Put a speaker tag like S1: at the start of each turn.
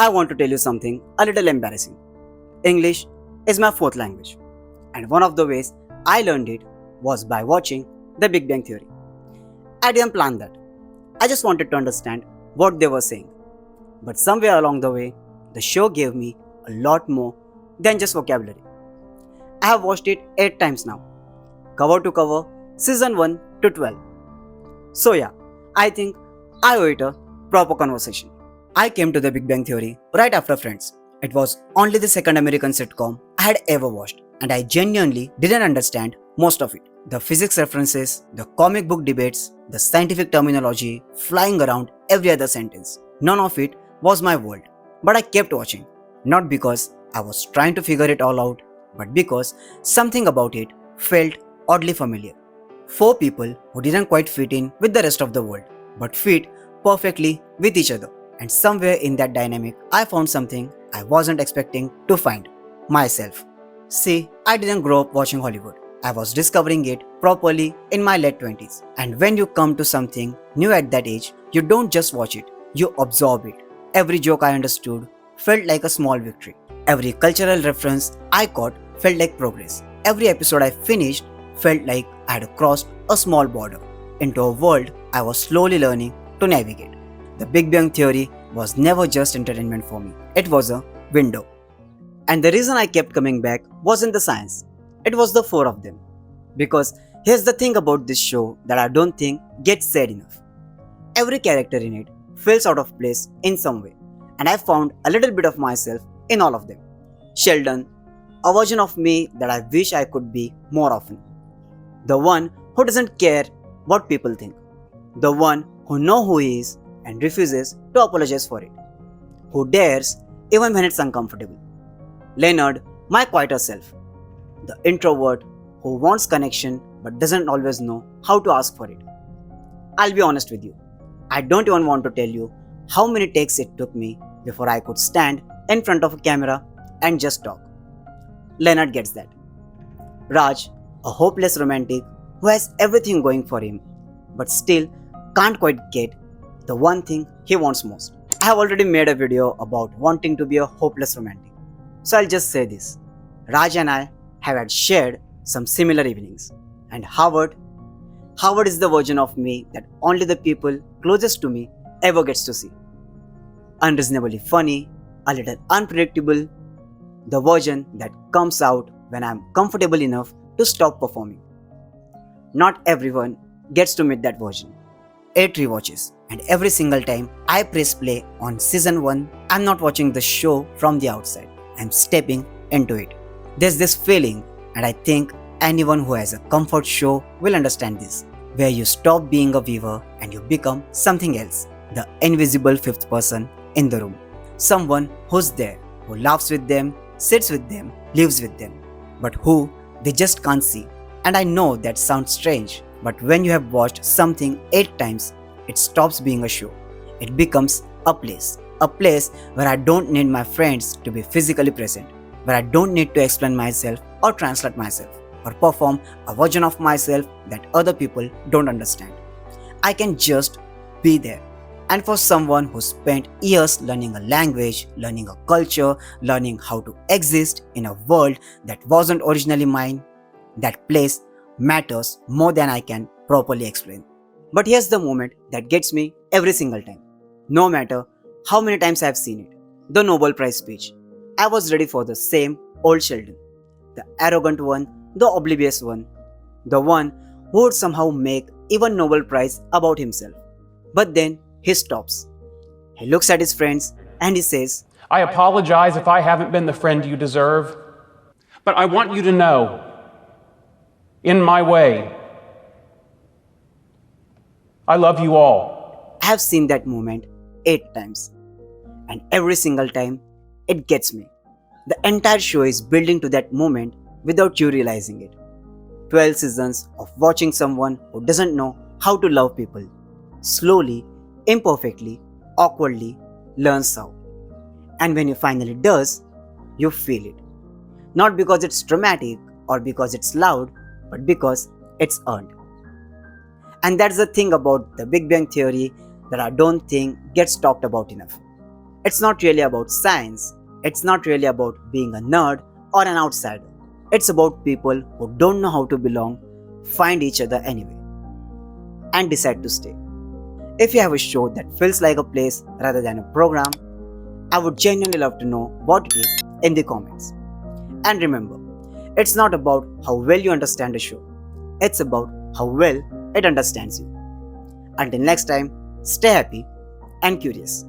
S1: I want to tell you something a little embarrassing. English is my fourth language, and one of the ways I learned it was by watching The Big Bang Theory. I didn't plan that. I just wanted to understand what they were saying. But somewhere along the way, the show gave me a lot more than just vocabulary. I have watched it 8 times now, cover to cover, season 1 to 12. So yeah, I think I owe it a proper conversation. I came to The Big Bang Theory right after Friends. It was only the second American sitcom I had ever watched, and I genuinely didn't understand most of it. The physics references, the comic book debates, the scientific terminology flying around every other sentence. None of it was my world. But I kept watching, not because I was trying to figure it all out, but because something about it felt oddly familiar. Four people who didn't quite fit in with the rest of the world, but fit perfectly with each other. And somewhere in that dynamic, I found something I wasn't expecting to find myself. See, I didn't grow up watching Hollywood. I was discovering it properly in my late 20s. And when you come to something new at that age, you don't just watch it, you absorb it. Every joke I understood felt like a small victory. Every cultural reference I caught felt like progress. Every episode I finished felt like I had crossed a small border into a world I was slowly learning to navigate. The Big Bang Theory was never just entertainment for me. It was a window. And the reason I kept coming back wasn't the science. It was the four of them. Because here's the thing about this show that I don't think gets said enough. Every character in it feels out of place in some way. And I found a little bit of myself in all of them. Sheldon, a version of me that I wish I could be more often. The one who doesn't care what people think. The one who knows who he is and refuses to apologize for it. Who dares even when it's uncomfortable. Leonard, my quieter self. The introvert who wants connection but doesn't always know how to ask for it. I'll be honest with you. I don't even want to tell you how many takes it took me before I could stand in front of a camera and just talk. Leonard gets that. Raj, a hopeless romantic who has everything going for him but still can't quite get the one thing he wants most. I have already made a video about wanting to be a hopeless romantic. So I'll just say this. Raj and I have had shared some similar evenings. And Howard is the version of me that only the people closest to me ever gets to see. Unreasonably funny, a little unpredictable, the version that comes out when I'm comfortable enough to stop performing. Not everyone gets to meet that version. 8 rewatches, and every single time I press play on season 1, I'm not watching the show from the outside. I'm stepping into it. There's this feeling, and I think anyone who has a comfort show will understand this, where you stop being a viewer and you become something else, the invisible fifth person in the room. Someone who's there, who laughs with them, sits with them, lives with them, but who they just can't see. And I know that sounds strange, but when you have watched something 8 times, it stops being a show. It becomes a place where I don't need my friends to be physically present, where I don't need to explain myself or translate myself or perform a version of myself that other people don't understand. I can just be there. And for someone who spent years learning a language, learning a culture, learning how to exist in a world that wasn't originally mine, that place matters more than I can properly explain. But here's the moment that gets me every single time. No matter how many times I've seen it. The Nobel Prize speech. I was ready for the same old Sheldon. The arrogant one, the oblivious one. The one who would somehow make even Nobel Prize about himself. But then he stops. He looks at his friends and he says,
S2: I apologize if I haven't been the friend you deserve, but I want you to know, in my way, I love you all.
S1: I have seen that moment 8 times. And every single time, it gets me. The entire show is building to that moment without you realizing it. 12 seasons of watching someone who doesn't know how to love people. Slowly, imperfectly, awkwardly, learns how. And when he finally does, you feel it. Not because it's dramatic or because it's loud, but because it's earned. And that's the thing about the Big Bang Theory that I don't think gets talked about enough. It's not really about science, it's not really about being a nerd or an outsider. It's about people who don't know how to belong, find each other anyway, and decide to stay. If you have a show that feels like a place rather than a program, I would genuinely love to know what it is in the comments. And remember, it's not about how well you understand a show, it's about how well it understands you. Until next time, stay happy and curious.